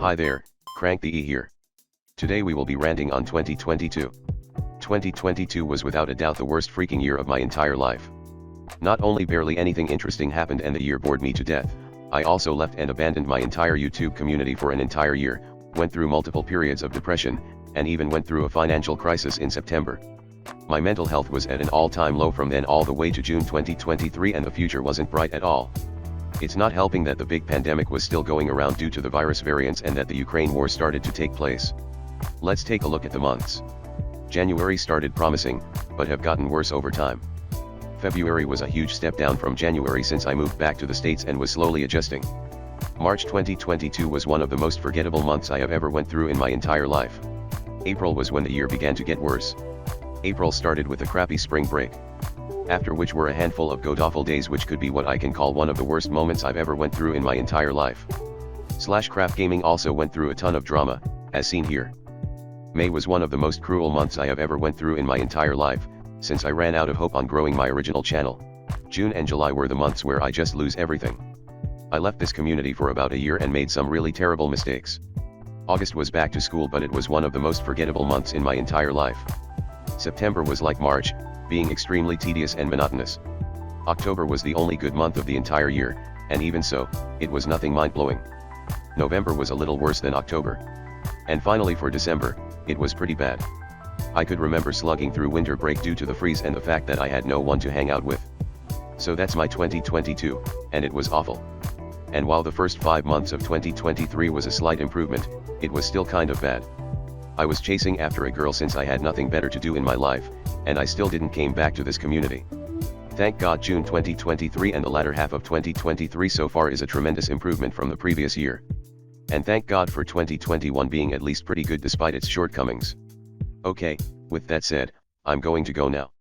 Hi there, Crank the E here. Today we will be ranting on 2022. 2022 was without a doubt the worst freaking year of my entire life. Not only barely anything interesting happened and the year bored me to death, I also left and abandoned my entire YouTube community for an entire year, went through multiple periods of depression, and even went through a financial crisis in September. My mental health was at an all-time low from then all the way to June 2023, and the future wasn't bright at all. It's not helping that the big pandemic was still going around due to the virus variants and that the Ukraine war started to take place. Let's take a look at the months. January started promising, but have gotten worse over time. February was a huge step down from January since I moved back to the States and was slowly adjusting. March 2022 was one of the most forgettable months I have ever went through in my entire life. April was when the year began to get worse. April started with a crappy spring break, after which were a handful of god-awful days, which could be what I can call one of the worst moments I've ever went through in my entire life. /craft gaming also went through a ton of drama, as seen here. May was one of the most cruel months I have ever went through in my entire life, since I ran out of hope on growing my original channel. June and July were the months where I just lose everything. I left this community for about a year and made some really terrible mistakes. August was back to school, but it was one of the most forgettable months in my entire life. September was like March, being extremely tedious and monotonous. October was the only good month of the entire year, and even so, it was nothing mind-blowing. November was a little worse than October. And finally for December, it was pretty bad. I could remember slugging through winter break due to the freeze and the fact that I had no one to hang out with. So that's my 2022, and it was awful. And while the first 5 months of 2023 was a slight improvement, it was still kind of bad. I was chasing after a girl since I had nothing better to do in my life, and I still didn't came back to this community. Thank God June 2023 and the latter half of 2023 so far is a tremendous improvement from the previous year. And thank God for 2021 being at least pretty good despite its shortcomings. Okay, with that said, I'm going to go now.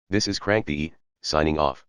This is Crank the E, signing off.